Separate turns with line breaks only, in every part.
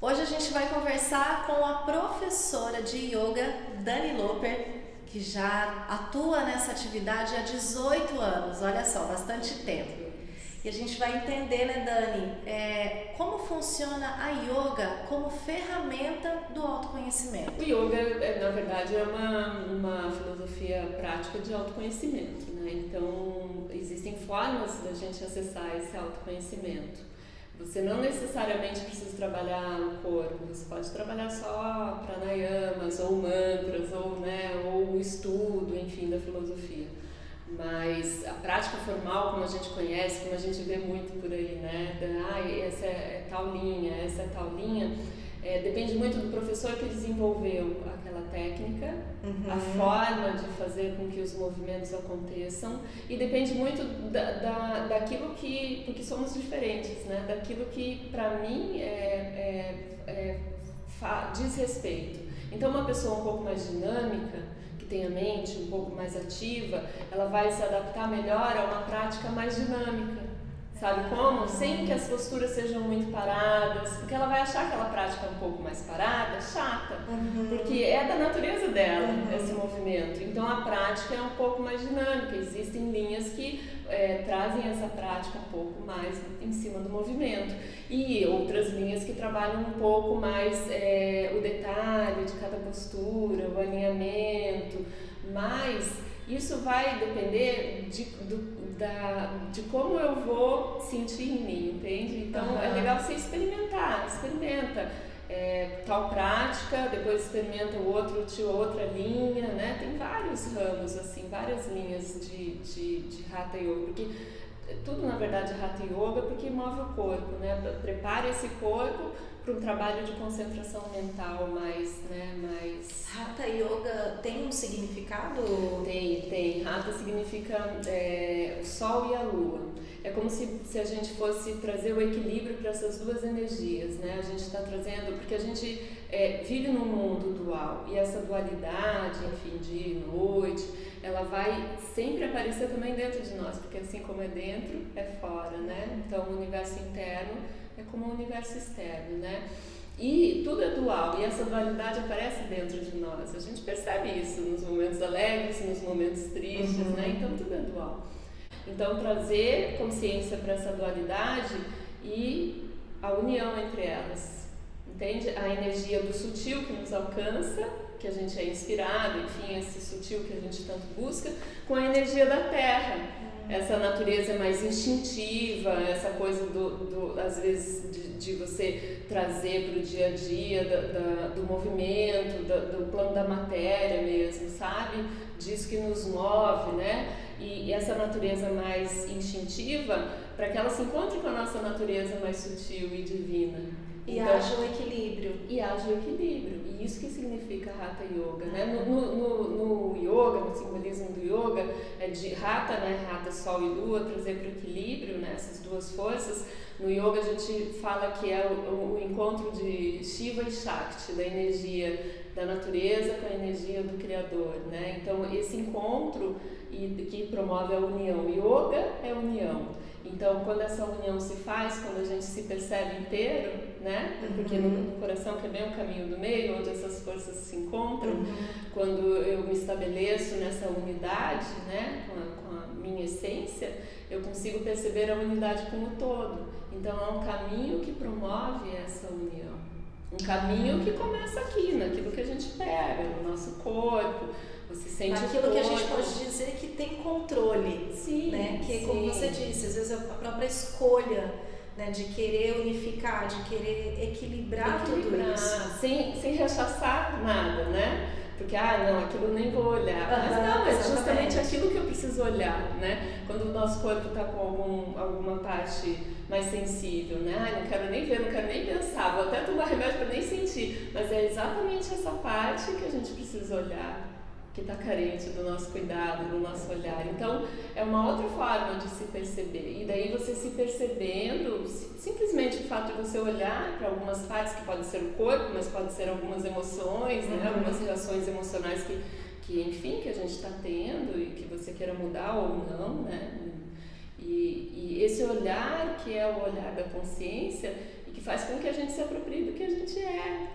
Hoje a gente vai conversar com a professora de yoga, Dani Loper, que já atua nessa atividade há 18 anos, olha só, bastante tempo. E a gente vai entender, né, Dani, como funciona a yoga como ferramenta do autoconhecimento.
O yoga, na verdade, é uma filosofia prática de autoconhecimento, né? Então, existem formas da gente acessar esse autoconhecimento. Você não necessariamente precisa trabalhar o corpo, você pode trabalhar só pranayamas, ou mantras, ou o estudo, enfim, da filosofia. Mas a prática formal, como a gente conhece, como a gente vê muito por aí, né? Essa é tal linha, essa é tal linha, depende muito do professor que desenvolveu aquela técnica, a forma de fazer com que os movimentos aconteçam, e depende muito daquilo que, porque somos diferentes, né? Daquilo que para mim diz respeito. Então uma pessoa um pouco mais dinâmica, tem a mente um pouco mais ativa, ela vai se adaptar melhor a uma prática mais dinâmica, sabe como? Sem que as posturas sejam muito paradas, porque ela vai achar aquela prática um pouco mais parada, chata, porque é da natureza dela esse movimento. Então a prática é um pouco mais dinâmica, existem linhas que trazem essa prática um pouco mais em cima do movimento, e outras linhas que trabalham um pouco mais o detalhe de cada postura, o alinhamento, mas isso vai depender de como eu vou sentir em mim, entende? Então é legal você experimenta tal prática, depois experimenta outra linha, né? Tem vários ramos, assim, várias linhas de Hatha Yoga, porque tudo na verdade é Hatha Yoga porque move o corpo, né? Prepara esse corpo para um trabalho de concentração mental mais.
Hatha Yoga tem um significado?
Tem. Hatha significa o sol e a lua. É como se a gente fosse trazer o equilíbrio para essas duas energias, né? A gente está trazendo, porque a gente vive num mundo dual, e essa dualidade, enfim, dia e noite, ela vai sempre aparecer também dentro de nós, porque assim como é dentro, é fora, né? Então o universo interno é como o universo externo, né? E tudo é dual, e essa dualidade aparece dentro de nós. A gente percebe isso nos momentos alegres, nos momentos tristes, né? Então tudo é dual. Então trazer consciência para essa dualidade e a união entre elas, entende? A energia do sutil que nos alcança, que a gente é inspirado, enfim, esse sutil que a gente tanto busca, com a energia da terra, essa natureza mais instintiva, essa coisa às vezes de você trazer para o dia a dia, do movimento, do plano da matéria mesmo, sabe? Disso que nos move, né? E essa natureza mais instintiva, para que ela se encontre com a nossa natureza mais sutil e divina.
E haja o equilíbrio.
E isso que significa Hatha Yoga, né? No yoga, no simbolismo do yoga, é de Hatha, né? Hatha, sol e lua, trazer para o equilíbrio, né? Essas duas forças. No yoga a gente fala que é o encontro de Shiva e Shakti, da energia da natureza com a energia do Criador, né? Então esse encontro que promove a união. Yoga é união. Então, quando essa união se faz, quando a gente se percebe inteiro, né? Porque no coração que é bem o caminho do meio, onde essas forças se encontram, quando eu me estabeleço nessa unidade, né? Com a minha essência, eu consigo perceber a unidade como todo. Então, é um caminho que promove essa união. Um caminho que começa aqui, naquilo que a gente pega, no nosso corpo. Você sente
aquilo que a gente pode dizer que tem controle,
sim,
né? Que como você disse, às vezes a própria escolha, né, de querer unificar, de querer equilibrar tudo isso.
Sem rechaçar nada, né? Porque, não, aquilo nem vou olhar. Mas não, é justamente aquilo que eu preciso olhar, né? Quando o nosso corpo está com alguma parte mais sensível, né? Não quero nem ver, não quero nem pensar, vou até tomar remédio para nem sentir. Mas é exatamente essa parte que a gente precisa olhar, que está carente do nosso cuidado, do nosso olhar. Então, é uma outra forma de se perceber. E daí você se percebendo, simplesmente o fato de você olhar para algumas partes, que pode ser o corpo, mas pode ser algumas emoções, né? Algumas reações emocionais que enfim, que a gente está tendo e que você queira mudar ou não, né? E esse olhar, que é o olhar da consciência, e que faz com que a gente se aproprie do que a gente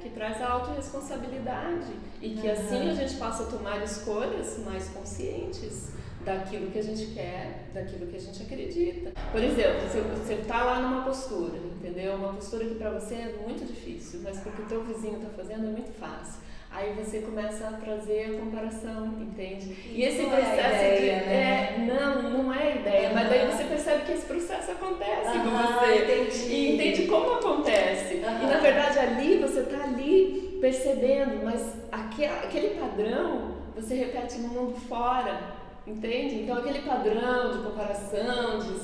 que traz a autorresponsabilidade e que assim a gente possa tomar escolhas mais conscientes daquilo que a gente quer, daquilo que a gente acredita. Por exemplo, você está lá numa postura, entendeu? Uma postura que para você é muito difícil, mas porque o teu vizinho está fazendo é muito fácil. Aí você começa a trazer a comparação, entende? E esse processo
é ideia, né?
não é a ideia, mas daí você percebe que esse processo acontece com você.
Entendi.
E entende como acontece. E na verdade ali, você está ali percebendo, mas aquele padrão você repete no mundo fora. Entende? Então aquele padrão de comparação, de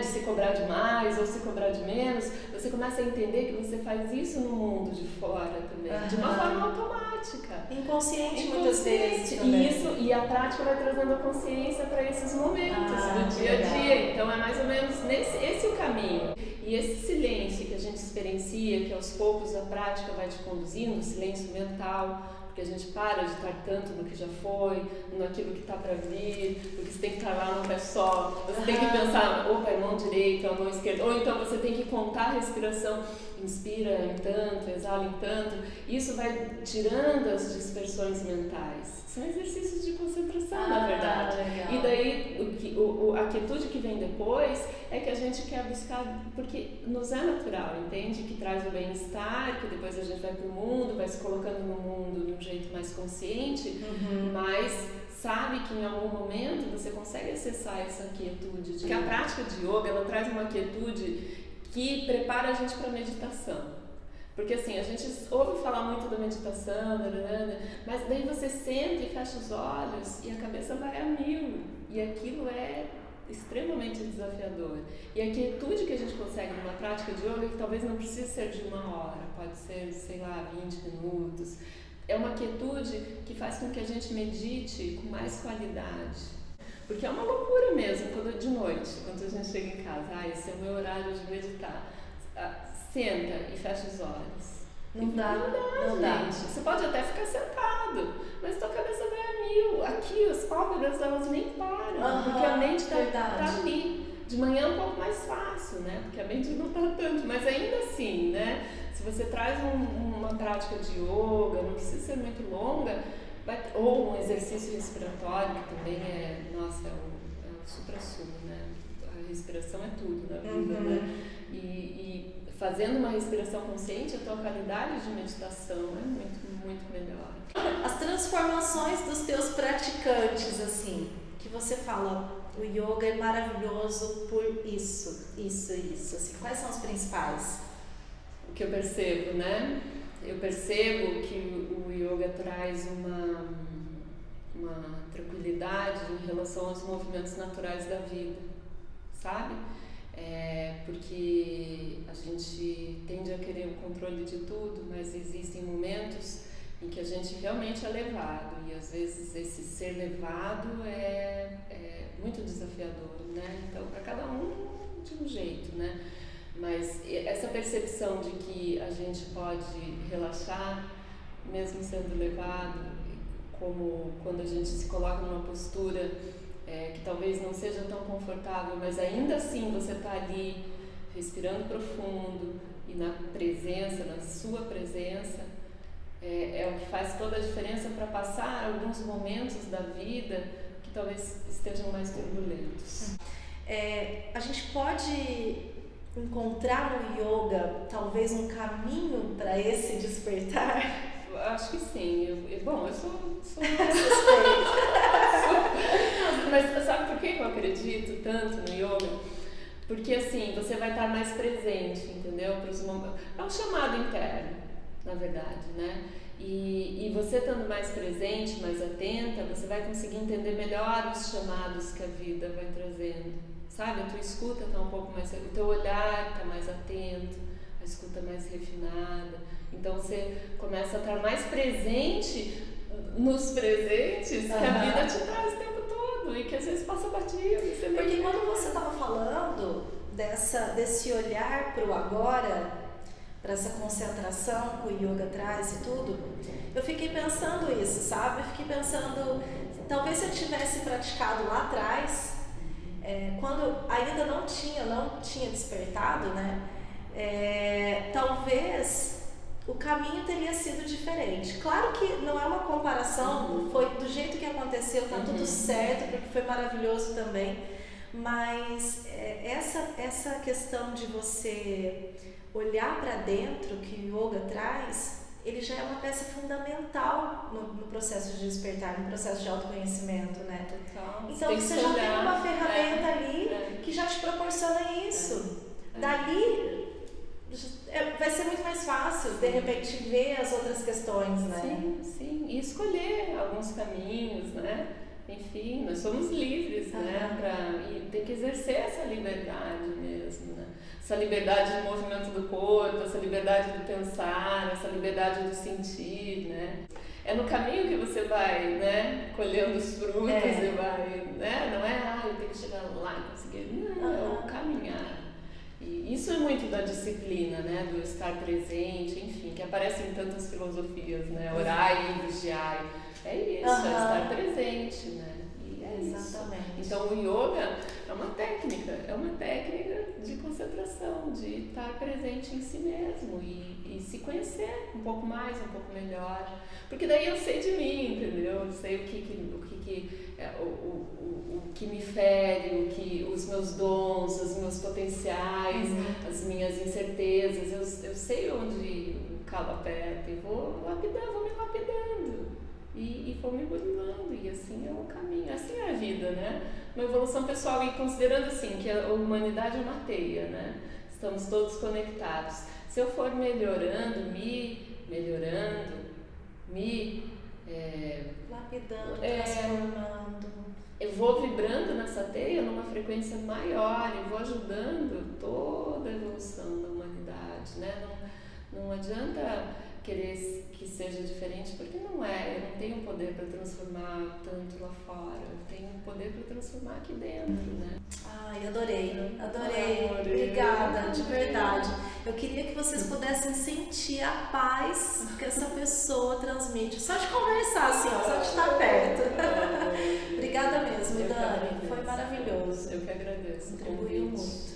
se cobrar demais ou se cobrar de menos, você começa a entender que você faz isso no mundo de fora também, de uma forma automática.
Inconsciente muitas vezes também.
E a prática vai trazendo a consciência para esses momentos do dia a dia. Então é mais ou menos esse o caminho. E esse silêncio que a gente experiencia, que aos poucos a prática vai te conduzindo, o silêncio mental, porque a gente para de estar tanto no que já foi, naquilo que está para vir, porque você tem que estar lá num pé só, você tem que pensar, opa, é mão direita, é mão esquerda, ou então você tem que contar a respiração, inspira em tanto, exala em tanto, isso vai tirando as dispersões mentais. São exercícios de concentração, na verdade.
Legal.
E daí, a quietude que vem depois é que a gente quer buscar, porque nos é natural, entende? Que traz o bem-estar, que depois a gente vai para o mundo, vai se colocando no mundo de um jeito mais consciente, mas sabe que em algum momento você consegue acessar essa quietude. Porque a prática de yoga, ela traz uma quietude que prepara a gente para a meditação. Porque assim, a gente ouve falar muito da meditação, mas daí você senta e fecha os olhos e a cabeça vai a mil. E aquilo é extremamente desafiador. E a quietude que a gente consegue numa prática de yoga, que talvez não precise ser de 1 hora, pode ser, 20 minutos. É uma quietude que faz com que a gente medite com mais qualidade. Porque é uma loucura mesmo, de noite, quando a gente chega em casa, esse é o meu horário de meditar. Senta e fecha os olhos.
Não dá,
gente. Você pode até ficar sentado, mas tua cabeça vai a mil. Aqui, as pálpebras, elas nem param, porque a mente tá ali. De manhã é um pouco mais fácil, né? Porque a mente não tá tanto, mas ainda assim, né? Se você traz uma prática de yoga, não precisa ser muito longa, ou um exercício respiratório, que também é o supra-sumo, né? A respiração é tudo na vida, né? E fazendo uma respiração consciente, a tua qualidade de meditação é muito, muito melhor.
As transformações dos teus praticantes, assim, que você fala, o yoga é maravilhoso por isso, assim, quais são os principais?
O que eu percebo, né? Eu percebo que o yoga traz uma tranquilidade em relação aos movimentos naturais da vida, sabe? Porque a gente tende a querer o controle de tudo, mas existem momentos em que a gente realmente é levado, e às vezes esse ser levado é muito desafiador, né? Então, para cada um de um jeito, né? Mas essa percepção de que a gente pode relaxar, mesmo sendo levado, como quando a gente se coloca numa postura que talvez não seja tão confortável, mas ainda assim você está ali respirando profundo e na presença, na sua presença, é o que faz toda a diferença para passar alguns momentos da vida que talvez estejam mais turbulentos.
A gente pode encontrar no yoga talvez um caminho para esse despertar?
Acho que sim. Eu sou mas sabe por que eu acredito tanto no yoga? Porque assim, você vai estar mais presente, entendeu? É um chamado interno, na verdade, né? E você estando mais presente, mais atenta, você vai conseguir entender melhor os chamados que a vida vai trazendo, sabe? A tua escuta está um pouco mais... O teu olhar está mais atento, a escuta mais refinada. Então você começa a estar mais presente nos presentes que a vida te traz o tempo todo e que às vezes passa batido.
Porque quando você estava falando desse olhar para o agora, para essa concentração que o yoga traz e tudo, eu fiquei pensando isso, sabe? Eu fiquei pensando, talvez se eu tivesse praticado lá atrás, quando ainda não tinha despertado, né? Talvez o caminho teria sido diferente. Claro que não é uma comparação, foi do jeito que aconteceu, tá tudo certo, porque foi maravilhoso também, mas essa questão de você olhar para dentro que o yoga traz, ele já é uma peça fundamental no processo de despertar, no processo de autoconhecimento, né?
Total.
Então você já tem uma ferramenta ali que já te proporciona isso. Dali vai ser muito mais fácil, de repente, ver as outras questões, né?
Sim, sim. E escolher alguns caminhos, né? Enfim, nós somos livres, né? E tem que exercer essa liberdade mesmo, né? Essa liberdade de movimento do corpo, essa liberdade do pensar, essa liberdade do sentir, né? É no caminho que você vai, né? Colhendo os frutos e vai, né? Não é, eu tenho que chegar lá e conseguir. Não, é o caminhar. E isso é muito da disciplina, né? Do estar presente, enfim, que aparece em tantas filosofias, né? Orai e vigiai. É isso, é estar presente, né? E é
exatamente.
Isso. Então o yoga é uma técnica de concentração, de estar presente em si mesmo e se conhecer um pouco mais, um pouco melhor. Porque daí eu sei de mim, entendeu? Eu sei o que me fere, os meus dons, os meus potenciais, as minhas incertezas. Eu sei onde o calo aperta e vou me lapidando. E vou me modelando, e assim é o caminho, assim é a vida, né? Uma evolução pessoal, e considerando assim que a humanidade é uma teia, né? Estamos todos conectados. Se eu for melhorando,
lapidando, transformando,
eu vou vibrando nessa teia numa frequência maior e vou ajudando toda a evolução da humanidade, né? Não adianta querer que seja diferente, porque não é. Eu não tenho poder para transformar tanto lá fora, eu tenho poder para transformar aqui dentro, né?
Ai, adorei. Obrigada, de verdade. Eu queria que vocês pudessem sentir a paz que essa pessoa transmite. Só de conversar, assim, ó, só de estar perto. Obrigada mesmo, Dani. Foi maravilhoso.
Eu que agradeço.
Contribuiu muito.